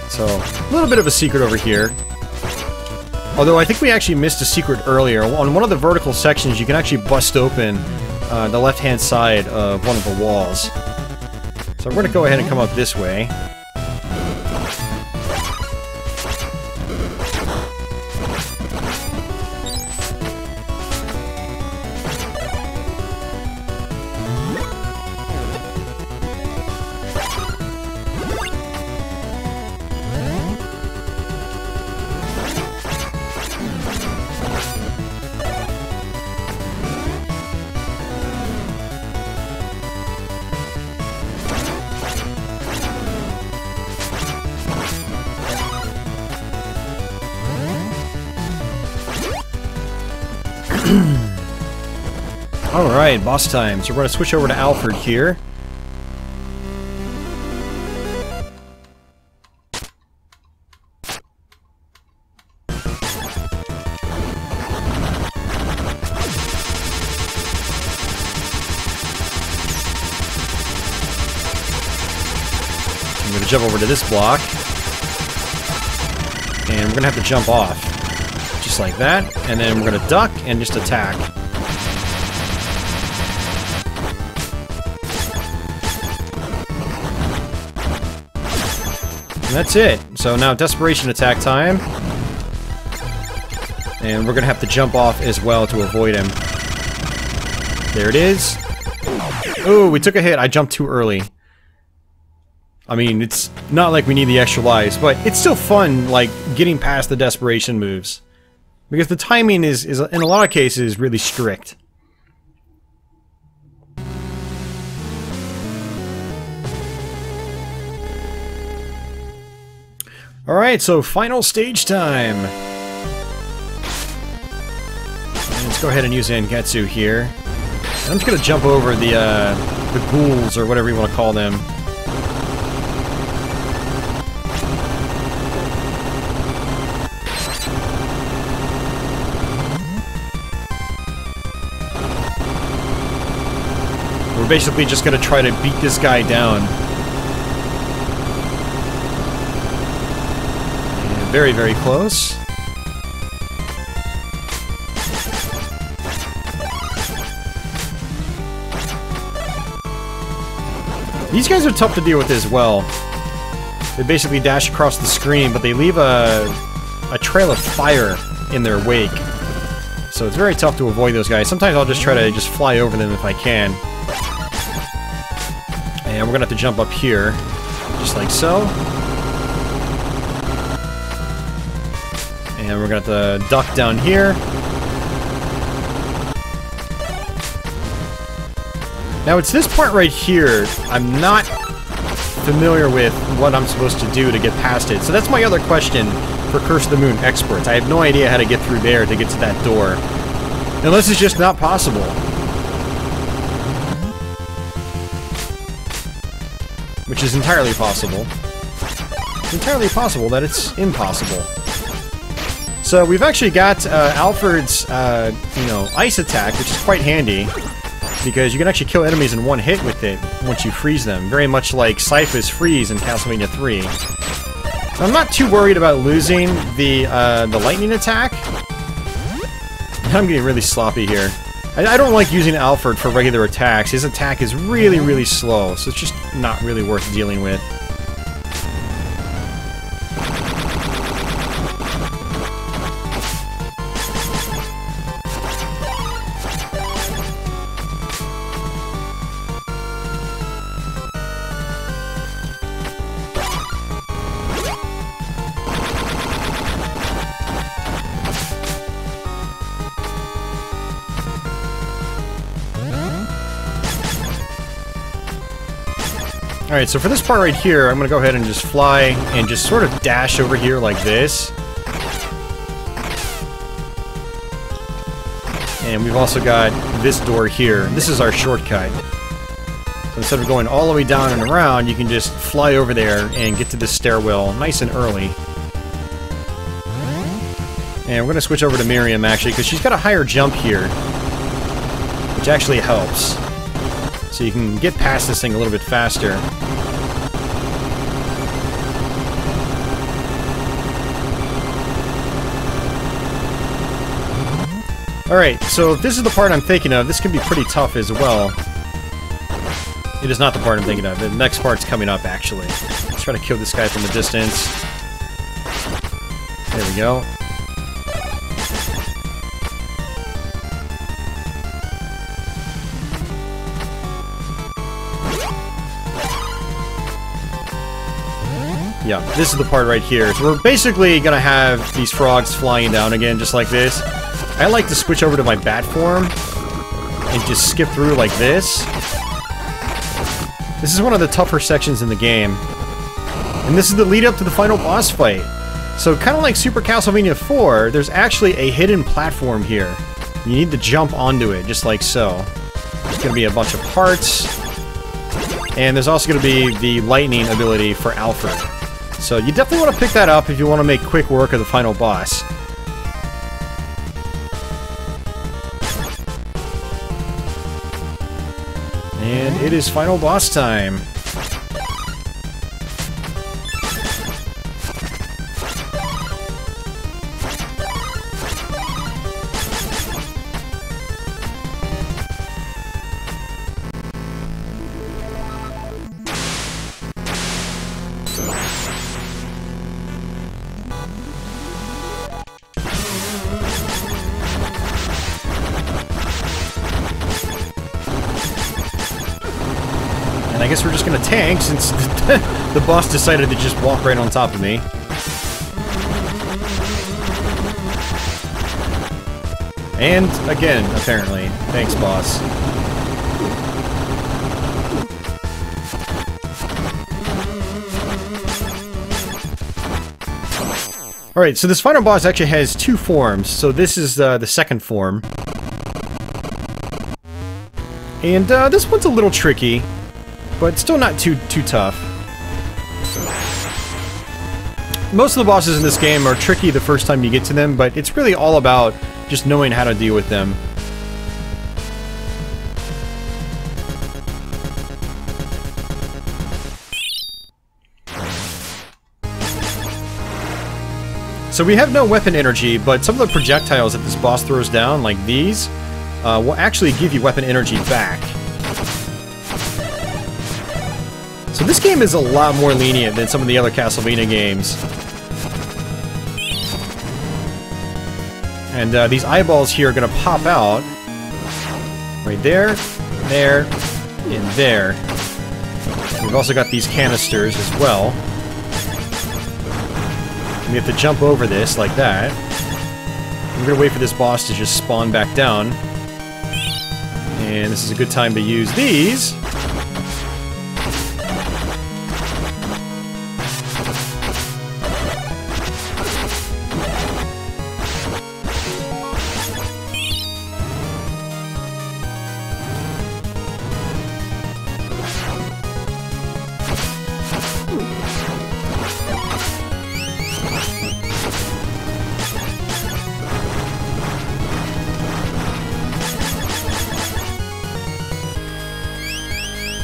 So, a little bit of a secret over here. Although I think we actually missed a secret earlier. On one of the vertical sections, you can actually bust open the left-hand side of one of the walls. So we're going to go ahead and come up this way. Alright, boss time. So we're going to switch over to Alfred here. I'm going to jump over to this block. And we're going to have to jump off. Just like that. And then we're going to duck and just attack. And that's it. So now desperation attack time. And we're going to have to jump off as well to avoid him. There it is. Oh, we took a hit. I jumped too early. I mean, it's not like we need the extra lives, but it's still fun, like, getting past the desperation moves. Because the timing is in a lot of cases, really strict. Alright, so final stage time. Let's go ahead and use Zangetsu here. I'm just gonna jump over the ghouls, or whatever you want to call them. We're basically just gonna try to beat this guy down. And very, very close. These guys are tough to deal with as well. They basically dash across the screen, but they leave a trail of fire in their wake. So it's very tough to avoid those guys. Sometimes I'll just try to just fly over them if I can. And we're gonna have to jump up here, just like so. And we're gonna have to duck down here. Now it's this part right here, I'm not familiar with what I'm supposed to do to get past it. So that's my other question for Curse of the Moon experts. I have no idea how to get through there to get to that door. Unless it's just not possible. Which is entirely possible. It's entirely possible that it's impossible. So we've actually got Alfred's, ice attack, which is quite handy. Because you can actually kill enemies in one hit with it once you freeze them. Very much like Sypha's freeze in Castlevania 3. So I'm not too worried about losing the lightning attack. I'm getting really sloppy here. I don't like using Alfred for regular attacks. His attack is really, really slow, so it's just not really worth dealing with. Alright, so for this part right here, I'm going to go ahead and just fly and just sort of dash over here like this. And we've also got this door here. This is our shortcut. So instead of going all the way down and around, you can just fly over there and get to this stairwell nice and early. And we're going to switch over to Miriam, actually, because she's got a higher jump here. which actually helps. So you can get past this thing a little bit faster. Alright, so if this is the part I'm thinking of, this can be pretty tough as well. It is not the part I'm thinking of. The next part's coming up, actually. Let's try to kill this guy from a distance. There we go. Yeah, this is the part right here. So we're basically gonna have these frogs flying down again, just like this. I like to switch over to my bat form and just skip through like this. This is one of the tougher sections in the game. And this is the lead up to the final boss fight. So kind of like Super Castlevania 4, there's actually a hidden platform here. You need to jump onto it, just like so. There's gonna be a bunch of parts. And there's also gonna be the lightning ability for Alfred. So you definitely want to pick that up if you want to make quick work of the final boss. And it is final boss time. I guess we're just gonna tank since the boss decided to just walk right on top of me. And again, apparently. Thanks, boss. Alright, so this final boss actually has two forms. So this is the second form. And this one's a little tricky, but still not too tough. Most of the bosses in this game are tricky the first time you get to them, but it's really all about just knowing how to deal with them. So we have no weapon energy, but some of the projectiles that this boss throws down, like these, will actually give you weapon energy back. So this game is a lot more lenient than some of the other Castlevania games. And these eyeballs here are going to pop out. Right there, there, and there. We've also got these canisters as well. We have to jump over this like that. We're going to wait for this boss to just spawn back down. And this is a good time to use these.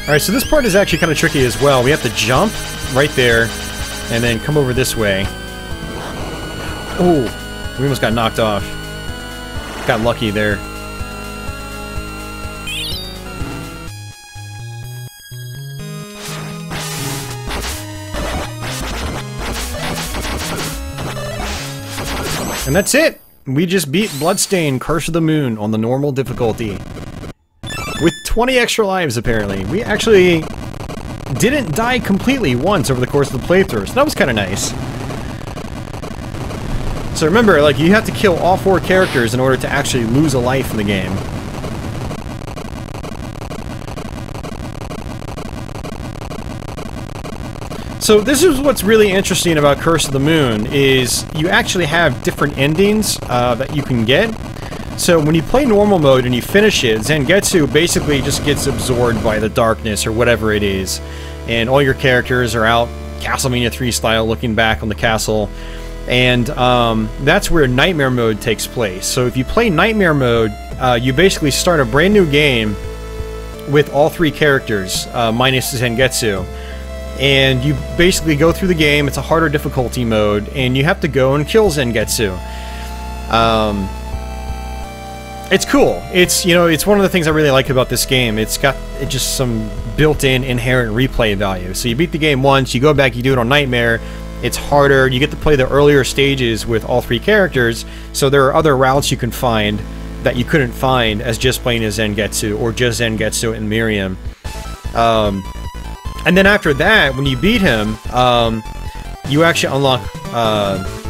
Alright, so this part is actually kind of tricky as well. We have to jump right there, and then come over this way. Oh, we almost got knocked off. Got lucky there. And that's it! We just beat Bloodstained, Curse of the Moon on the normal difficulty. With 20 extra lives, apparently. We actually didn't die completely once over the course of the playthrough, so that was kind of nice. So remember, like, you have to kill all 4 characters in order to actually lose a life in the game. So this is what's really interesting about Curse of the Moon, is you actually have different endings that you can get. So when you play normal mode and you finish it, Zangetsu basically just gets absorbed by the darkness or whatever it is. And all your characters are out, Castlevania 3 style, looking back on the castle. And that's where Nightmare mode takes place. So if you play Nightmare mode, you basically start a brand new game with all 3 characters, minus Zangetsu. And you basically go through the game. It's a harder difficulty mode, and you have to go and kill Zangetsu. It's cool. It's, you know, it's one of the things I really like about this game. It's got just some built-in inherent replay value. So you beat the game once, you go back, you do it on Nightmare. It's harder. You get to play the earlier stages with all 3 characters, so there are other routes you can find that you couldn't find as just playing as Zangetsu, or just Zangetsu and Miriam. And then after that, when you beat him, you actually unlock...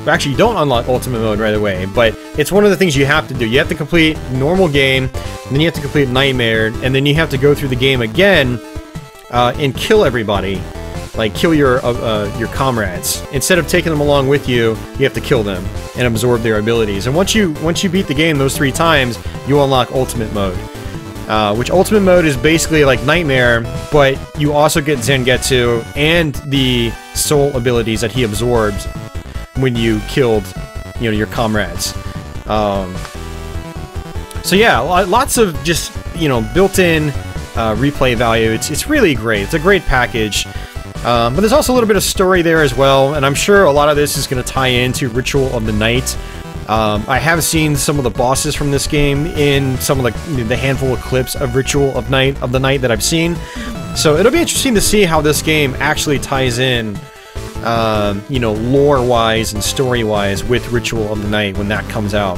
actually, you don't unlock Ultimate Mode right away, but it's one of the things you have to do. You have to complete normal game, and then you have to complete Nightmare, and then you have to go through the game again and kill everybody. Like, kill your comrades. Instead of taking them along with you, you have to kill them and absorb their abilities. And once you beat the game those 3 times, you unlock Ultimate Mode. Which Ultimate Mode is basically like Nightmare, but you also get Zangetsu and the soul abilities that he absorbs when you killed, you know, your comrades. So yeah, lots of just, you know, built-in replay value. It's really great. It's a great package. But there's also a little bit of story there as well, and I'm sure a lot of this is going to tie into Ritual of the Night. I have seen some of the bosses from this game in some of the handful of clips of Ritual of the Night that I've seen. So it'll be interesting to see how this game actually ties in, you know, lore-wise and story-wise with Ritual of the Night when that comes out.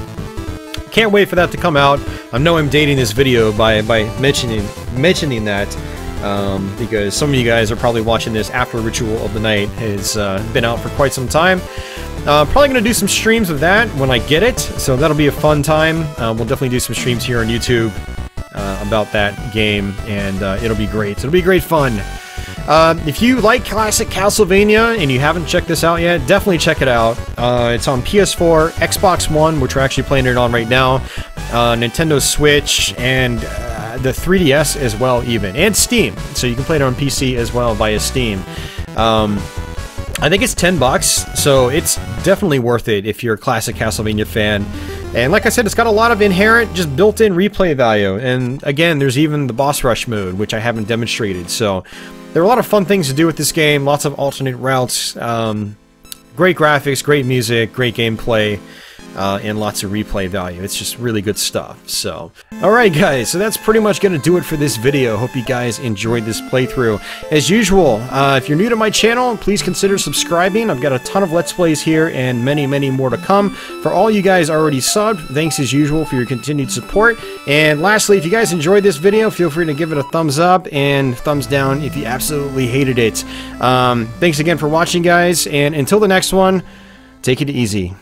Can't wait for that to come out. I know I'm dating this video by mentioning that. Because some of you guys are probably watching this after Ritual of the Night has been out for quite some time. Probably going to do some streams of that when I get it, so that'll be a fun time. We'll definitely do some streams here on YouTube about that game, and it'll be great. It'll be great fun. If you like classic Castlevania and you haven't checked this out yet, definitely check it out. It's on PS4, Xbox One, which we're actually playing it on right now, Nintendo Switch, and the 3DS as well, even, and Steam. So you can play it on PC as well via Steam. I think it's $10, so it's definitely worth it if you're a classic Castlevania fan. And like I said, it's got a lot of inherent, just built-in replay value. And again, there's even the boss rush mode, which I haven't demonstrated. So there are a lot of fun things to do with this game, lots of alternate routes, great graphics, great music, great gameplay, and lots of replay value. It's just really good stuff. So, alright guys, so that's pretty much going to do it for this video. Hope you guys enjoyed this playthrough. As usual, if you're new to my channel, please consider subscribing. I've got a ton of Let's Plays here and many, many more to come. For all you guys already subbed, thanks as usual for your continued support. And lastly, if you guys enjoyed this video, feel free to give it a thumbs up and thumbs down if you absolutely hated it. Thanks again for watching, guys, and until the next one, take it easy.